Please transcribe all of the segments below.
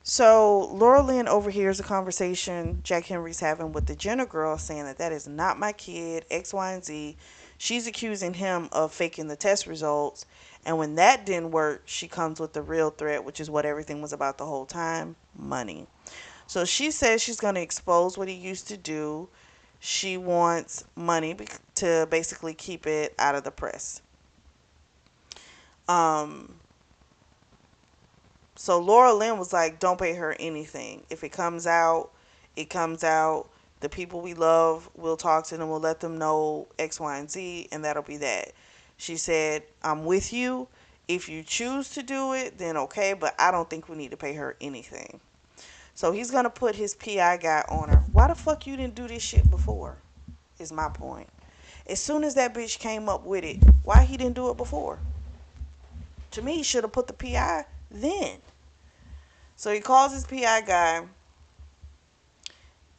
So Laura Lynn overhears a conversation Jack Henry's having with the Jenner girl, saying that that is not my kid, X, Y, and Z. She's accusing him of faking the test results. And when that didn't work, she comes with the real threat, which is what everything was about the whole time: money. So she says she's going to expose what he used to do. She wants money to basically keep it out of the press. Um, So Laura Lynn was like, don't pay her anything. If it comes out, it comes out. The people we love, we'll talk to them, we'll let them know X, Y, and Z, and that'll be that. She said, I'm with you. If you choose to do it, then okay, but I don't think we need to pay her anything. So he's going to put his PI guy on her. Why the fuck you didn't do this shit before? Is my point. As soon as that bitch came up with it, why he didn't do it before? To me, he should have put the PI then. So he calls his PI guy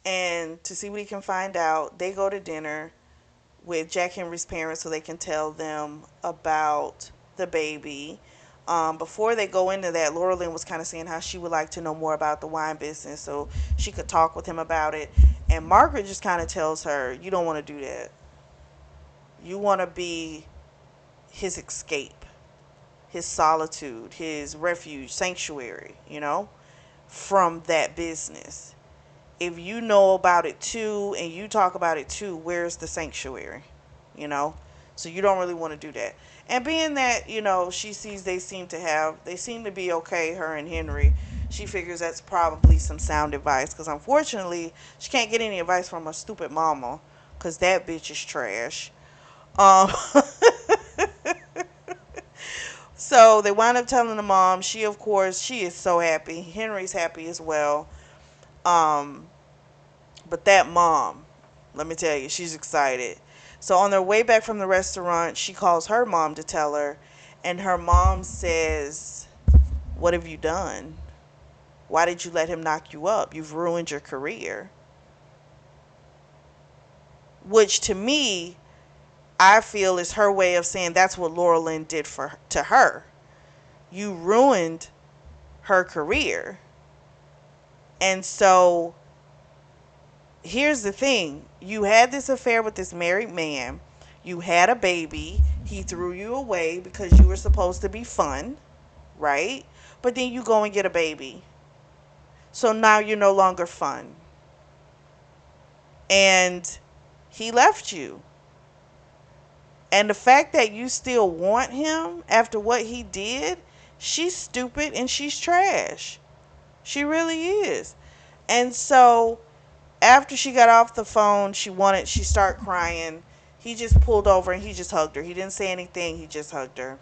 and to see what he can find out. They go to dinner with Jack Henry's parents so they can tell them about the baby. Before they go into that, Laura Lynn was kind of saying how she would like to know more about the wine business so she could talk with him about it. And Margaret just kind of tells her, you don't want to do that. You want to be his escape, his solitude, his refuge, sanctuary, from that business. If you know about it too and you talk about it too, where's the sanctuary? You know? So you don't really want to do that. And being that, she sees they seem to be okay, her and Henry, she figures that's probably some sound advice. Because unfortunately, she can't get any advice from her stupid mama. Because that bitch is trash. Um, so they wind up telling the mom. She, of course, she is so happy. Henry's happy as well. Um, But that mom, let me tell you, she's excited. So on their way back from the restaurant, she calls her mom to tell her, and her mom says, what have you done? Why did you let him knock you up? You've ruined your career. Which to me, I feel is her way of saying that's what Laura Lynn did to her. You ruined her career. And so here's the thing. You had this affair with this married man. You had a baby. He threw you away because you were supposed to be fun, right? But then you go and get a baby. So now you're no longer fun. And he left you. And the fact that you still want him after what he did, she's stupid and she's trash. She really is. And so after she got off the phone, she started crying. He just pulled over and he just hugged her. He didn't say anything, he just hugged her.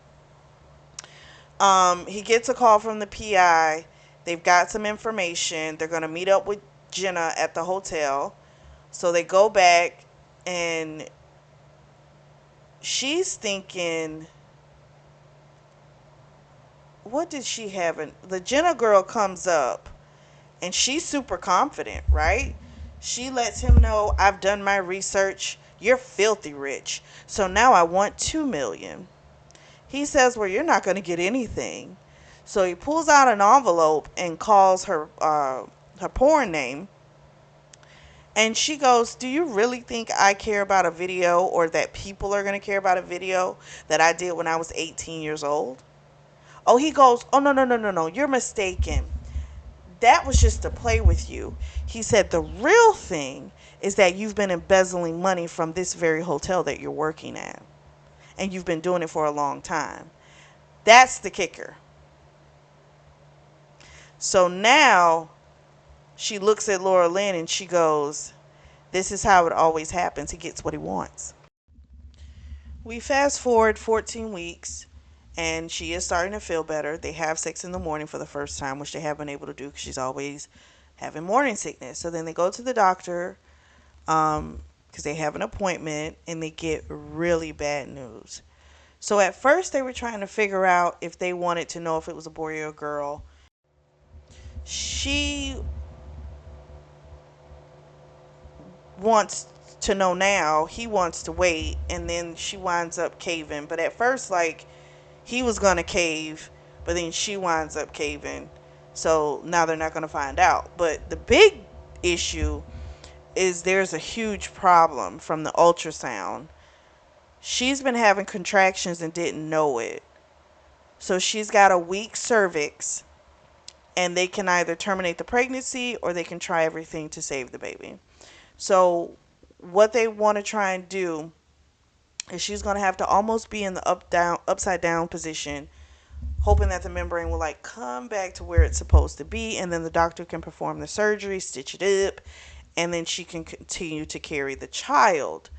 He gets a call from the PI. They've got some information. They're going to meet up with Jenna at the hotel. So they go back and she's thinking, what did she have? The Jenna girl comes up and she's super confident, right? She lets him know, I've done my research. You're filthy rich. So now I want 2 million. He says, well, you're not going to get anything. So he pulls out an envelope and calls her porn name. And she goes, do you really think I care about a video, or that people are going to care about a video that I did when I was 18 years old? Oh, he goes, oh, no, no, no, no, no. You're mistaken. That was just to play with you. He said the real thing is that you've been embezzling money from this very hotel that you're working at. And you've been doing it for a long time. That's the kicker. So now she looks at Laura Lynn and she goes, this is how it always happens. He gets what he wants. We fast forward 14 weeks and she is starting to feel better. They have sex in the morning for the first time, which they haven't been able to do because she's always having morning sickness. So then they go to the doctor because they have an appointment and they get really bad news. So at first they were trying to figure out if they wanted to know if it was a boy or a girl. She wants to know now. He wants to wait, and then she winds up caving. But at first, like, he was gonna cave, but then she winds up caving. So now they're not going to find out. But the big issue is there's a huge problem from the ultrasound. She's been having contractions and didn't know it. So she's got a weak cervix, and they can either terminate the pregnancy or they can try everything to save the baby. So what they want to try and do is she's going to have to almost be in the upside down position, hoping that the membrane will like come back to where it's supposed to be, and then the doctor can perform the surgery, stitch it up, and then she can continue to carry the child.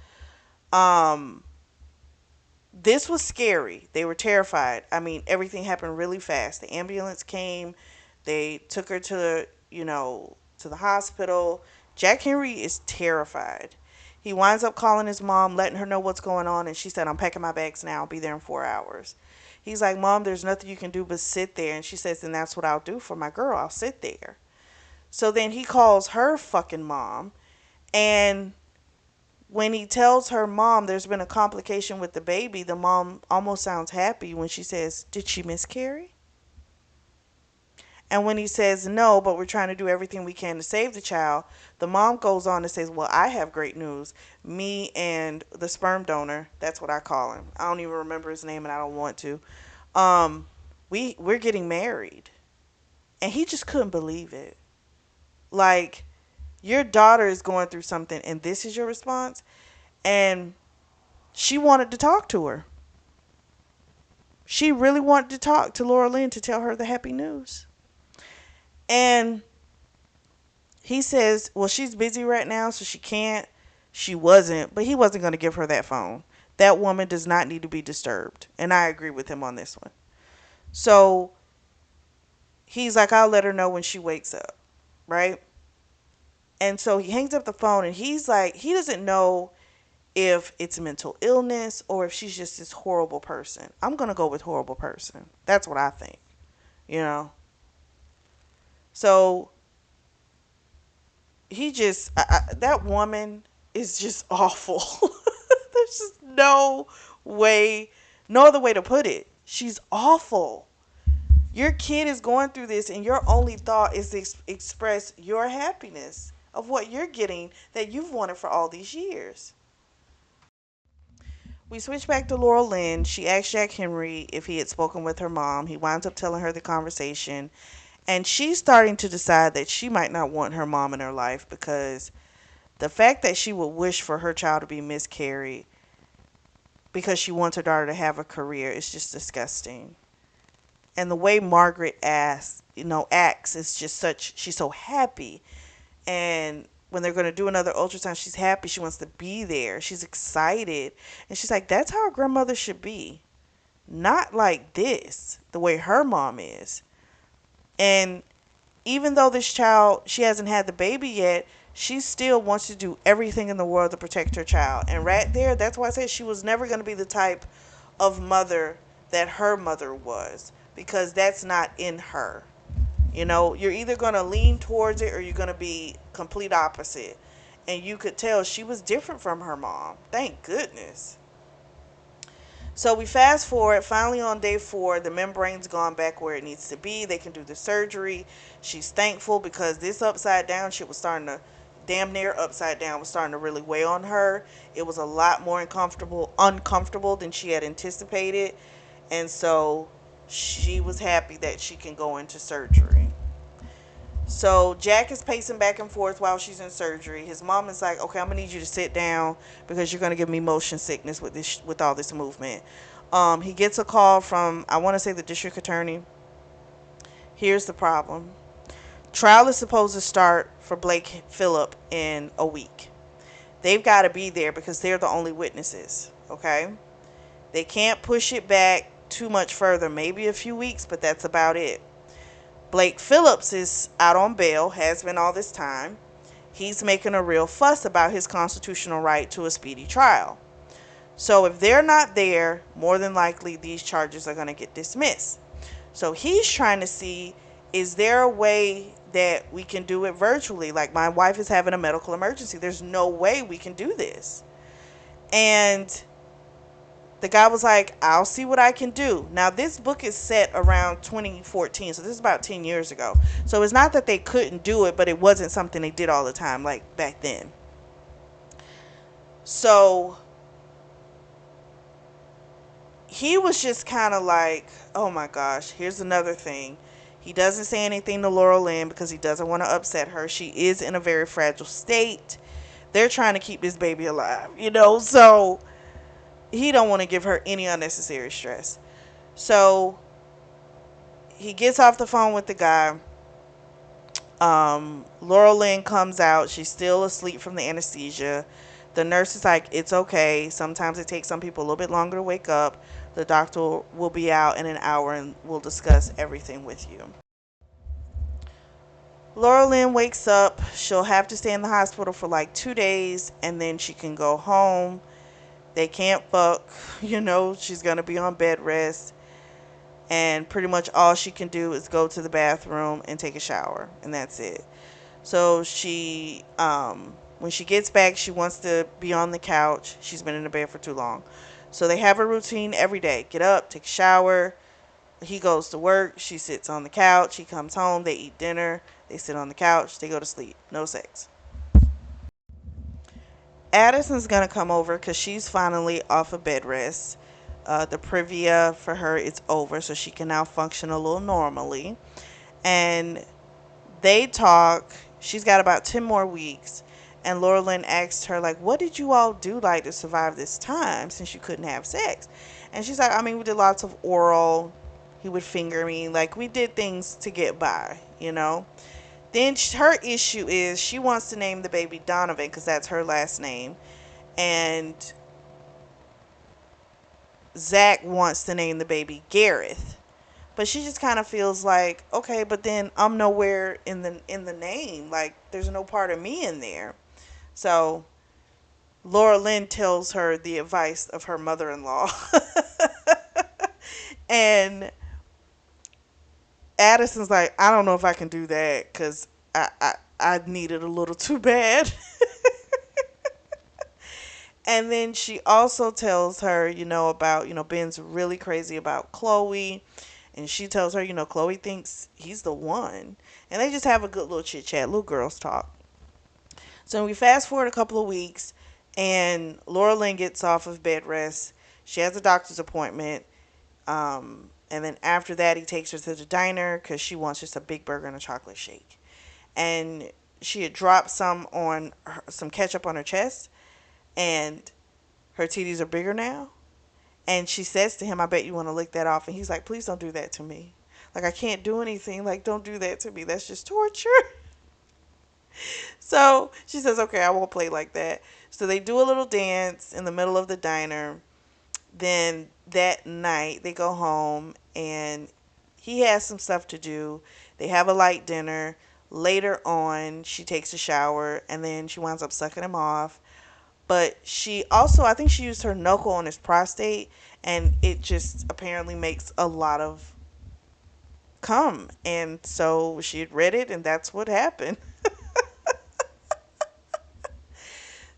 Um, this was scary. They were terrified. I mean, everything happened really fast. The ambulance came. They took her to, to the hospital. Jack Henry is terrified. He winds up calling his mom, letting her know what's going on, and she said, "I'm packing my bags now. I'll be there in 4 hours." He's like, "Mom, there's nothing you can do but sit there." And she says, "Then that's what I'll do for my girl. I'll sit there." So then he calls her fucking mom, and when he tells her mom there's been a complication with the baby, the mom almost sounds happy when she says, "Did she miscarry?" And when he says no, but we're trying to do everything we can to save the child, the mom goes on to say, "Well, I have great news. Me and the sperm donor," that's what I call him. I don't even remember his name and I don't want to. Um, we're getting married. And he just couldn't believe it. Like, your daughter is going through something and this is your response? And she wanted to talk to her. She really wanted to talk to Laura Lynn to tell her the happy news. And he says, "Well, she's busy right now, so she can't." She wasn't, but he wasn't going to give her that phone. That woman does not need to be disturbed. And I agree with him on this one. So he's like, "I'll let her know when she wakes up." Right? And so he hangs up the phone and he's like, he doesn't know if it's mental illness or if she's just this horrible person. I'm going to go with horrible person. That's what I think, you know? So he just, that woman is just awful. There's just no other way to put it. She's awful. Your kid is going through this and your only thought is to express your happiness of what you're getting that you've wanted for all these years. We switch back to Laurel Lynn. She asked Jack Henry if he had spoken with her mom. He winds up telling her the conversation. And she's starting to decide that she might not want her mom in her life because the fact that she would wish for her child to be miscarried because she wants her daughter to have a career is just disgusting. And the way Margaret acts is just such, she's so happy. And when they're going to do another ultrasound, she's happy. She wants to be there. She's excited. And she's like, that's how a grandmother should be. Not like this, the way her mom is. And even though this child, she hasn't had the baby yet, she still wants to do everything in the world to protect her child. And right there, that's why I said she was never going to be the type of mother that her mother was. Because that's not in her. You're either going to lean towards it or you're going to be complete opposite. And you could tell she was different from her mom. Thank goodness. So we fast forward. Finally, on day 4, the membrane's gone back where it needs to be. They can do the surgery. She's thankful because this upside down shit was starting to, damn near upside down, was starting to really weigh on her. It was a lot more uncomfortable than she had anticipated. And so she was happy that she can go into surgery. So Jack is pacing back and forth while she's in surgery. His mom is like, "Okay, I'm gonna need you to sit down because you're gonna give me motion sickness with all this movement." He gets a call from, I want to say, the district attorney. Here's the problem: trial is supposed to start for Blake Phillip in a week. They've got to be there because they're the only witnesses. Okay, they can't push it back too much further. Maybe a few weeks, but that's about it. Blake Phillips is out on bail, has been all this time. He's making a real fuss about his constitutional right to a speedy trial. So if they're not there, more than likely these charges are going to get dismissed. So he's trying to see, is there a way that we can do it virtually? Like, my wife is having a medical emergency. There's no way we can do this. And The guy was like, I'll see what I can do. Now, this book is set around 2014, so this is about 10 years ago. So it's not that they couldn't do it, but it wasn't something they did all the time, like back then. So he was just kind of like, oh my gosh, here's another thing. He doesn't say anything to Laurel Lynn because he doesn't want to upset her. She is in a very fragile state. They're trying to keep this baby alive, so he don't want to give her any unnecessary stress. So he gets off the phone with the guy. Laurel Lynn comes out. She's still asleep from the anesthesia. The nurse is like, it's okay. Sometimes it takes some people a little bit longer to wake up. The doctor will be out in an hour and will discuss everything with you. Laurel Lynn wakes up. She'll have to stay in the hospital for like 2 days and then she can go home. They can't fuck. She's going to be on bed rest. And pretty much all she can do is go to the bathroom and take a shower. And that's it. So when she gets back, she wants to be on the couch. She's been in the bed for too long. So they have a routine every day. Get up, take a shower. He goes to work. She sits on the couch. He comes home. They eat dinner. They sit on the couch. They go to sleep. No sex. Addison's going to come over because she's finally off of bed rest. The privia for her is over, so she can now function a little normally. And they talk. She's got about 10 more weeks. And Laura Lynn asked her, like, what did you all do, like, to survive this time since you couldn't have sex? And she's like, I mean, we did lots of oral. He would finger me. Like, we did things to get by. Then her issue is she wants to name the baby Donovan because that's her last name. And Zach wants to name the baby Gareth. But she just kind of feels like, okay, but then I'm nowhere in the name. Like, there's no part of me in there. So Laura Lynn tells her the advice of her mother-in-law. And Addison's like, I don't know if I can do that because I need it a little too bad. And then she also tells her, about, Ben's really crazy about Chloe. And she tells her, Chloe thinks he's the one. And they just have a good little chit chat, little girls talk. So we fast forward a couple of weeks, and Laura Lynn gets off of bed rest. She has a doctor's appointment. And then after that, he takes her to the diner because she wants just a big burger and a chocolate shake. And she had dropped some ketchup on her chest, and her titties are bigger now. And she says to him, I bet you want to lick that off. And he's like, please don't do that to me. Like, I can't do anything. Like, don't do that to me. That's just torture. So she says, okay, I won't play like that. So they do a little dance in the middle of the diner. Then that night they go home and he has some stuff to do. They have a light dinner. Later on, she takes a shower and then she winds up sucking him off. But she also, I think she used her knuckle on his prostate and it just apparently makes a lot of cum. And so she had read it and that's what happened.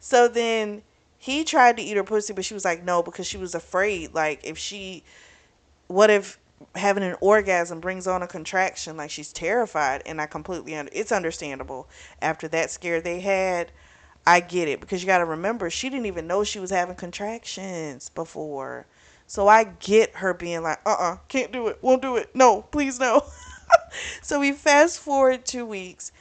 So then he tried to eat her pussy, but she was like, no, because she was afraid. Like, what if having an orgasm brings on a contraction? Like, she's terrified. And I completely, it's understandable. After that scare they had, I get it. Because you got to remember, she didn't even know she was having contractions before. So I get her being like, can't do it, won't do it. No, please no. So we fast forward 2 weeks.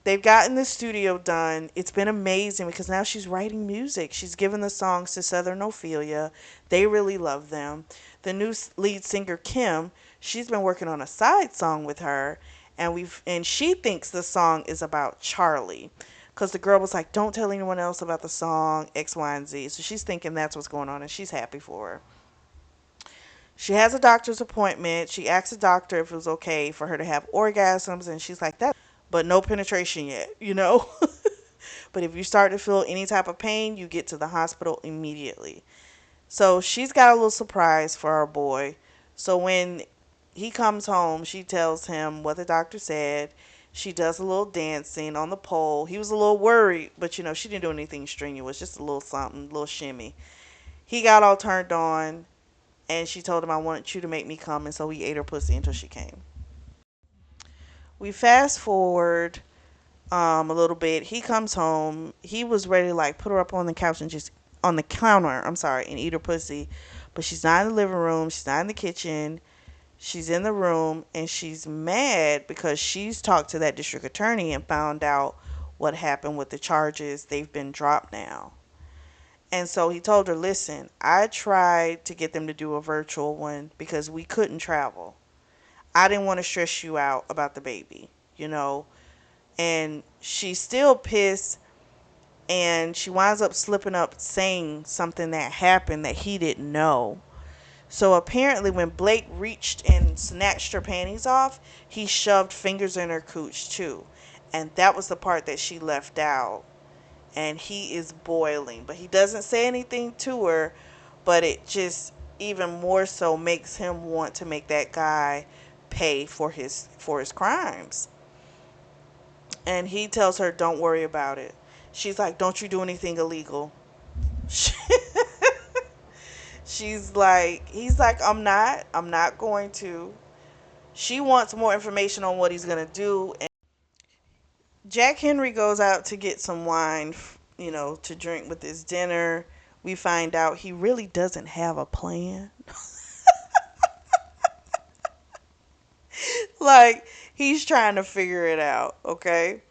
They've gotten the studio done. It's been amazing because now she's writing music. She's given the songs to Southern Ophelia. They really love them. The new lead singer, Kim, she's been working on a side song with her. And she thinks the song is about Charlie. Because the girl was like, don't tell anyone else about the song, X, Y, and Z. So she's thinking that's what's going on and she's happy for her. She has a doctor's appointment. She asked the doctor if it was okay for her to have orgasms. And she's like, that, but no penetration yet. But if you start to feel any type of pain, you get to the hospital immediately. So she's got a little surprise for our boy. So when he comes home, she tells him what the doctor said. She does a little dancing on the pole. He was a little worried, but she didn't do anything strenuous, just a little something, a little shimmy. He got all turned on, and she told him, I wanted you to make me come, and so he ate her pussy until she came. We fast forward a little bit. He comes home. He was ready to like put her up on the couch and just on the counter, I'm sorry, and eat her pussy. But she's not in the living room. She's not in the kitchen. She's in the room, and she's mad because she's talked to that district attorney and found out what happened with the charges. They've been dropped now. And so he told her, listen, I tried to get them to do a virtual one because we couldn't travel. I didn't want to stress you out about the baby, you know. And she's still pissed, and she winds up slipping up saying something that happened that he didn't know. So apparently when Blake reached and snatched her panties off, he shoved fingers in her cooch too. And that was the part that she left out. And he is boiling. But he doesn't say anything to her, but it just even more so makes him want to make that guy pay for his crimes. And he tells her, don't worry about it. She's like, don't you do anything illegal. She's like, he's like, I'm not going to. She wants more information on what he's going to do. And Jack Henry goes out to get some wine, you know, to drink with his dinner. We find out he really doesn't have a plan. Like, he's trying to figure it out, okay?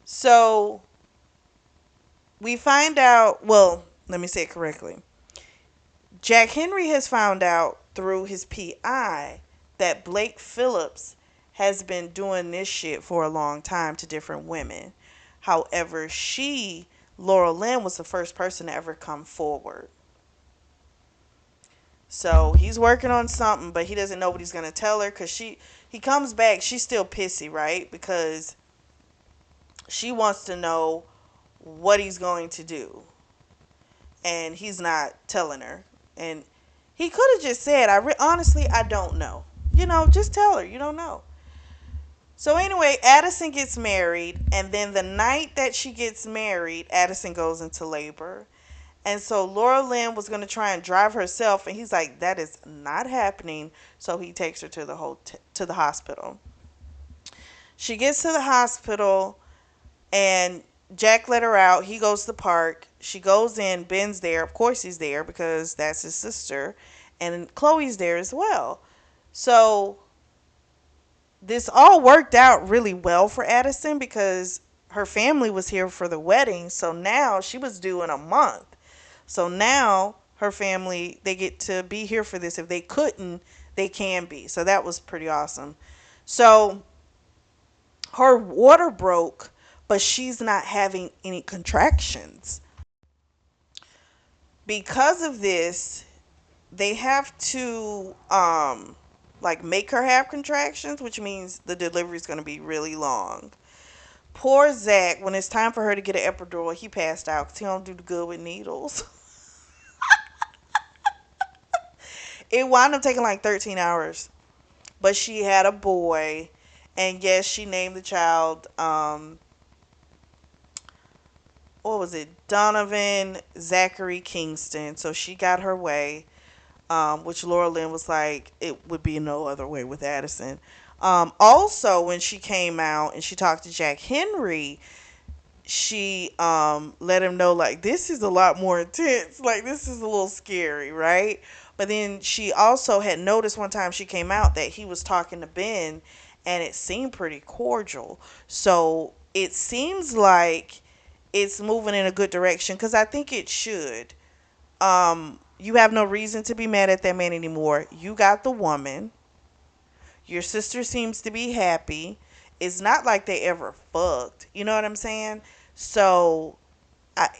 So, we find out, well, let me say it correctly. Jack Henry has found out through his PI that Blake Phillips has been doing this shit for a long time to different women. However, Laurel Lynn, was the first person to ever come forward. So he's working on something, but he doesn't know what he's gonna tell her because he comes back. She's still pissy, right? Because she wants to know what he's going to do, and he's not telling her. And he could have just said, honestly, I don't know. You know, just tell her you don't know. So anyway, Addison gets married, and then the night that she gets married, Addison goes into labor. And so Laura Lynn was going to try and drive herself, and he's like, that is not happening. So he takes her to the hospital. She gets to the hospital, and Jack let her out. He goes to the park. She goes in. Ben's there. Of course he's there because that's his sister. And Chloe's there as well. So this all worked out really well for Addison because her family was here for the wedding. So now she was due in a month. So now her family, they get to be here for this. If they couldn't, they can be. So that was pretty awesome. So her water broke, but she's not having any contractions. Because of this, they have to like make her have contractions, which means the delivery is going to be really long. Poor Zach, when it's time for her to get an epidural, he passed out because he don't do good with needles. It wound up taking like 13 hours. But she had a boy. And yes, she named the child, what was it? Donovan Zachary Kingston. So she got her way. Which Laura Lynn was like, it would be no other way with Addison. Also, when she came out and she talked to Jack Henry, she let him know, like, this is a lot more intense. Like, this is a little scary, right? But then she also had noticed one time she came out that he was talking to Ben, and it seemed pretty cordial. So it seems like it's moving in a good direction because I think it should. You have no reason to be mad at that man anymore. You got the woman. Your sister seems to be happy. It's not like they ever fucked. You know what I'm saying? So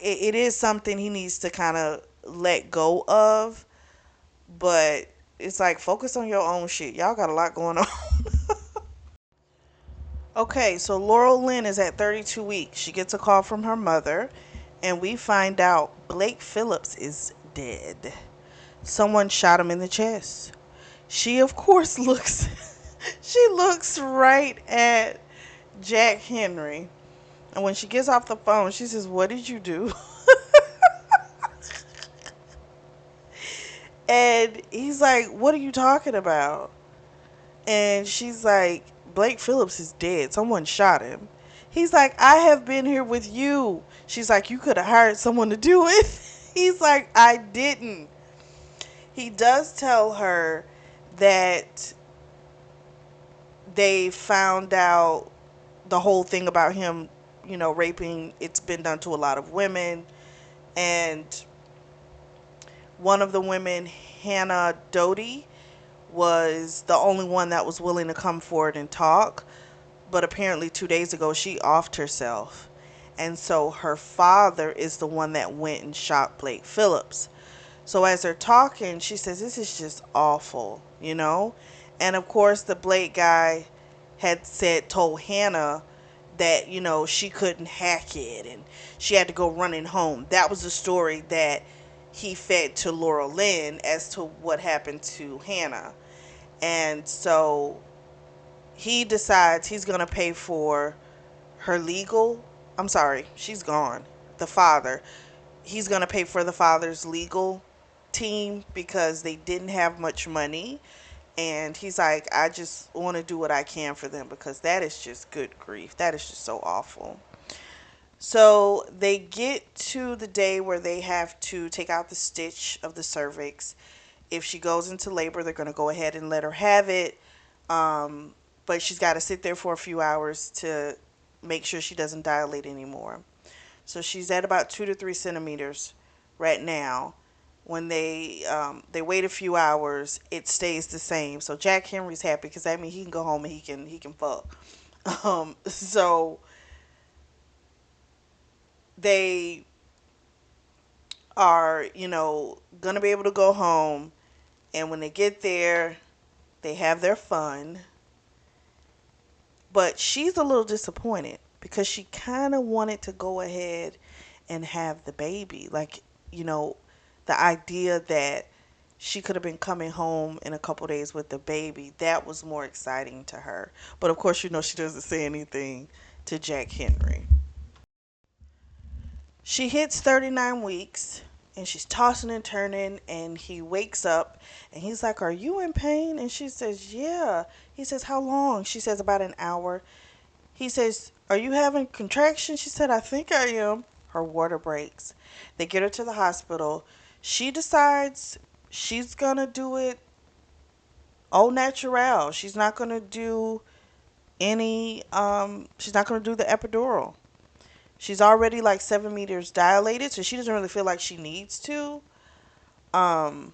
it is something he needs to kind of let go of. But it's like, focus on your own shit. Y'all got a lot going on. Okay, so Laurel Lynn is at 32 weeks. She gets a call from her mother, and we find out Blake Phillips is dead. Someone shot him in the chest. She, of course, she looks right at Jack Henry. And when she gets off the phone, she says, what did you do? And he's like, what are you talking about? And she's like, Blake Phillips is dead. Someone shot him. He's like, I have been here with you. She's like, you could have hired someone to do it. He's like, I didn't. He does tell her that they found out the whole thing about him, raping. It's been done to a lot of women. And one of the women, Hannah Doty, was the only one that was willing to come forward and talk. But apparently 2 days ago, she offed herself. And so her father is the one that went and shot Blake Phillips. So as they're talking, she says, this is just awful. And of course, the Blake guy had told Hannah that, she couldn't hack it and she had to go running home. That was the story that he fed to Laura Lynn as to what happened to Hannah. And so he decides he's going to pay for her legal. I'm sorry, she's gone. The father. He's going to pay for the father's legal team because they didn't have much money. And he's like, I just want to do what I can for them because that is just good grief. That is just so awful. So they get to the day where they have to take out the stitch of the cervix. If she goes into labor, they're going to go ahead and let her have it. But she's got to sit there for a few hours to make sure she doesn't dilate anymore. So she's at about 2 to 3 centimeters right now. When they wait a few hours, it stays the same. So Jack Henry's happy because that means he can go home and he can fuck. So they are gonna be able to go home, and when they get there, they have their fun. But she's a little disappointed because she kind of wanted to go ahead and have the baby. Like, the idea that she could have been coming home in a couple days with the baby, that was more exciting to her. But of course, she doesn't say anything to Jack Henry. She hits 39 weeks and she's tossing and turning, and he wakes up and he's like, are you in pain? And she says, yeah. He says, how long? She says, about an hour. He says, are you having contractions? She said, I think I am. Her water breaks. They get her to the hospital. She decides she's going to do it au natural. She's not going to do she's not going to do the epidural. She's already like 7 meters dilated, so she doesn't really feel like she needs to. Um,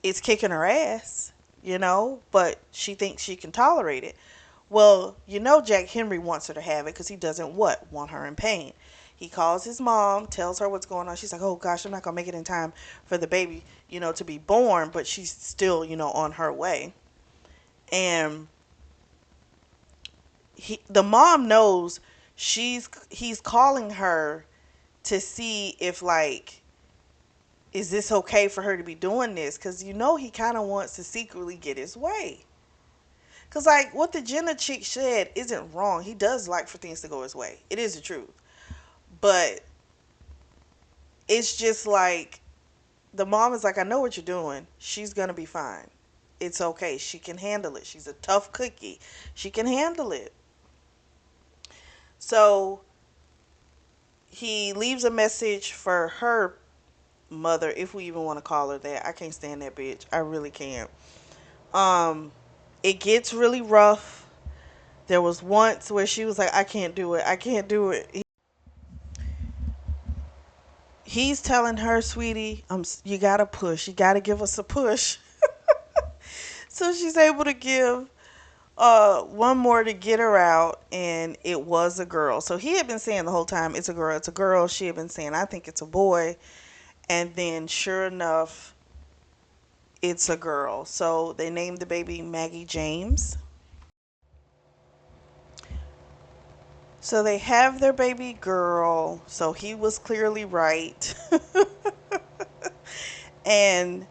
it's kicking her ass, but she thinks she can tolerate it. Well, Jack Henry wants her to have it because he doesn't want her in pain. He calls his mom, tells her what's going on. She's like, oh gosh, I'm not going to make it in time for the baby, to be born, but she's still, on her way. And the mom knows he's calling her to see if, like, is this okay for her to be doing this? Because he kind of wants to secretly get his way. Because, like, what the Jenna chick said isn't wrong. He does like for things to go his way. It is the truth. But it's just like, the mom is like, I know what you're doing. She's going to be fine. It's okay. She can handle it. She's a tough cookie. She can handle it. So he leaves a message for her mother, if we even want to call her that. I can't stand that bitch. I really can't. It gets really rough. There was once where she was like, I can't do it. I can't do it. He's telling her, sweetie, you gotta push. You gotta give us a push. So she's able to give one more to get her out, and it was a girl. So he had been saying the whole time, it's a girl, it's a girl. She had been saying, I think it's a boy. And then sure enough, it's a girl. So they named the baby Maggie James. So they have their baby girl. So he was clearly right. And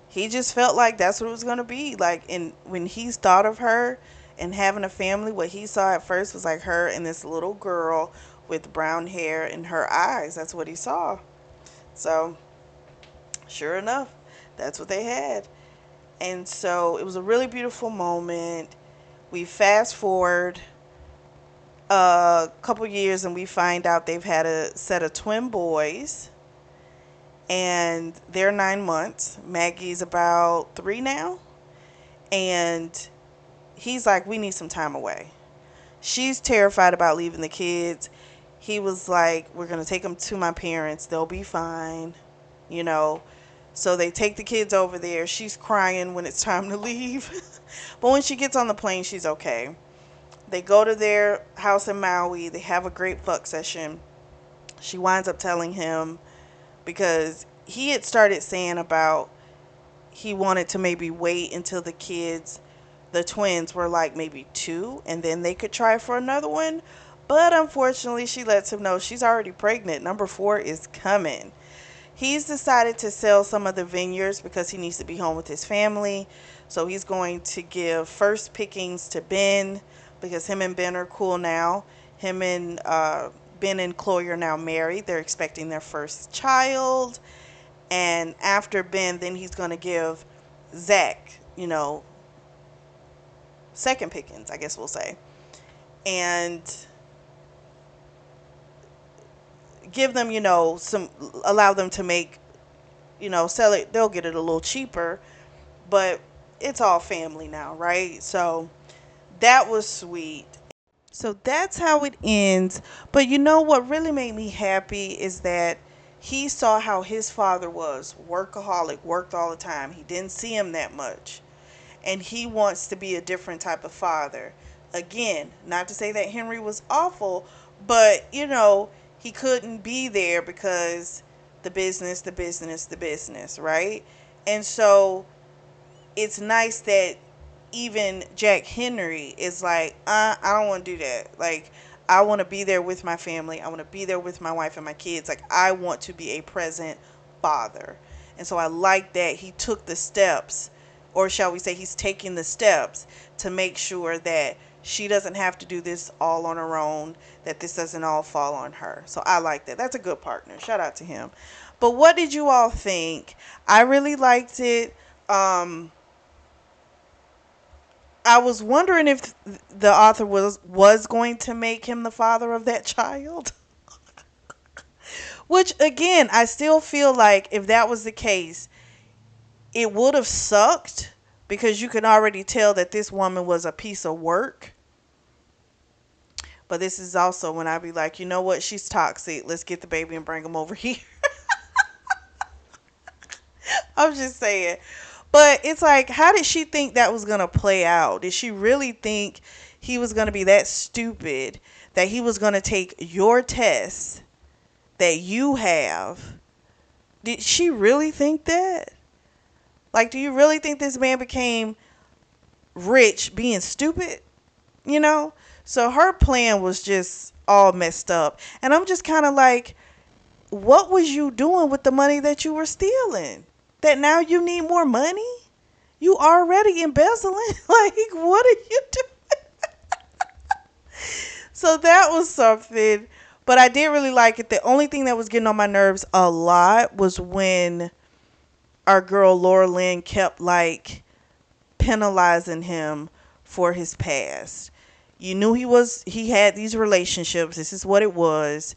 he just felt like that's what it was going to be. Like, and when he's thought of her and having a family, what he saw at first was like her and this little girl with brown hair and her eyes. That's what he saw. So, sure enough, That's what they had. And so it was a really beautiful moment. We fast forward a couple years and we find out they've had a set of twin boys, and they're 9 months. Maggie's about 3 now. And he's like, we need some time away. She's terrified about leaving the kids. He was like, we're going to take them to my parents. They'll be fine, you know. So they take the kids over there. She's crying when it's time to leave. But when she gets on the plane, she's okay. They go to their house in Maui. They have a great fuck session. She winds up telling him, because he had started saying about he wanted to maybe wait until the twins were like maybe 2, and then they could try for another one. But unfortunately, she lets him know she's already pregnant. Number 4 is coming. He's decided to sell some of the vineyards because he needs to be home with his family. So he's going to give first pickings to Ben, because him and Ben are cool now. Him and Ben and Chloe are now married. They're expecting their first child. And after Ben, then he's going to give Zach, second pickings, I guess we'll say. And give them, allow them to make, sell it. They'll get it a little cheaper, but it's all family now, right? So that was sweet. So that's how it ends. But you know what really made me happy is that he saw how his father was workaholic, worked all the time. He didn't see him that much. And he wants to be a different type of father. Again, not to say that Henry was awful, but he couldn't be there because the business, right? And so it's nice that even Jack Henry is like, I don't want to do that. Like, I want to be there with my family. I want to be there with my wife and my kids. Like, I want to be a present father. And so I like that he took the steps, or shall we say he's taking the steps to make sure that she doesn't have to do this all on her own, that this doesn't all fall on her. So I like that. That's a good partner. Shout out to him. But what did you all think? I really liked it. I was wondering if the author was going to make him the father of that child. Which, again, I still feel like if that was the case, it would have sucked, because you can already tell that this woman was a piece of work. But this is also when I be like, you know what? She's toxic. Let's get the baby and bring him over here. I'm just saying. But it's like, how did she think that was going to play out? Did she really think he was going to be that stupid that he was going to take your test that you have? Did she really think that? Like, do you really think this man became rich being stupid? So her plan was just all messed up. And I'm just kind of like, what was you doing with the money that you were stealing? That now you need more money? You already embezzling? Like, what are you doing? So that was something. But I did really like it. The only thing that was getting on my nerves a lot was when our girl Laura Lynn kept like penalizing him for his past. You knew he had these relationships. This is what it was.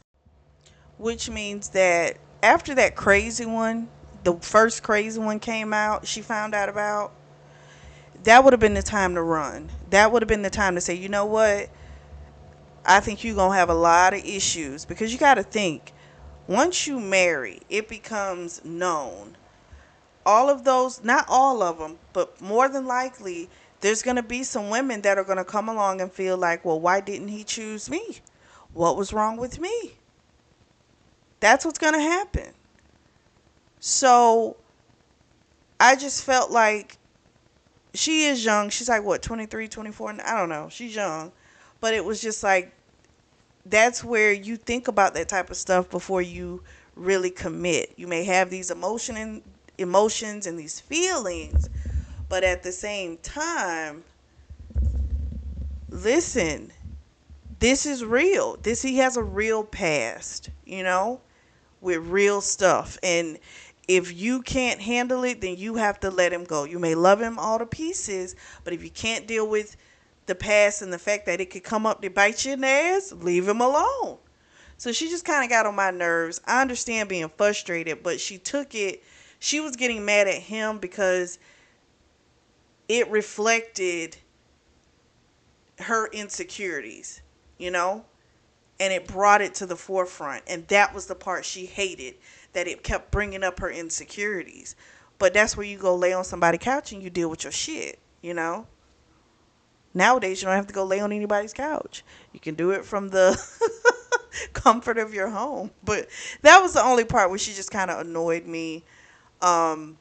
Which means that after that crazy one, the first crazy one came out, she found out about, that would have been the time to run. That would have been the time to say, you know what? I think you're going to have a lot of issues, because you got to think, once you marry, it becomes known. All of those, not all of them, but more than likely, there's going to be some women that are going to come along and feel like, well, why didn't he choose me? What was wrong with me? That's what's going to happen. So I just felt like she is young. She's like, what, 23, 24? I don't know. She's young. But it was just like, that's where you think about that type of stuff before you really commit. You may have these emotions and these feelings, but at the same time, listen, this is real. He has a real past, with real stuff. And If you can't handle it, then you have to let him go. You may love him all to pieces, but if you can't deal with the past and the fact that it could come up to bite you in the ass, leave him alone. So she just kind of got on my nerves. I understand being frustrated, but she took it. She was getting mad at him because it reflected her insecurities, you know? And it brought it to the forefront. And that was the part she hated, that it kept bringing up her insecurities. But that's where you go lay on somebody's couch and you deal with your shit, you know? Nowadays, you don't have to go lay on anybody's couch. You can do it from the comfort of your home. But that was the only part where she just kind of annoyed me. Um,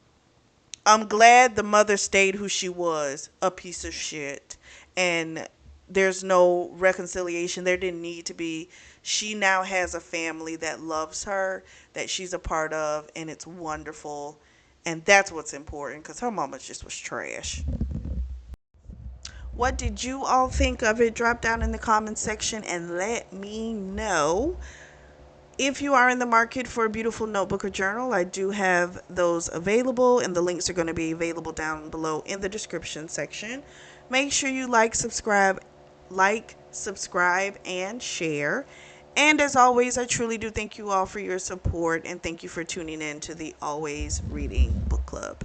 I'm glad the mother stayed who she was, a piece of shit. And there's no reconciliation. There didn't need to be. She now has a family that loves her, that she's a part of, and it's wonderful. And that's what's important because her mama just was trash. What did you all think of it? Drop down in the comments section and let me know. If you are in the market for a beautiful notebook or journal, I do have those available, and the links are going to be available down below in the description section. Make sure you subscribe, and share. And as always, I truly do thank you all for your support, and thank you for tuning in to the Always Reading Book Club.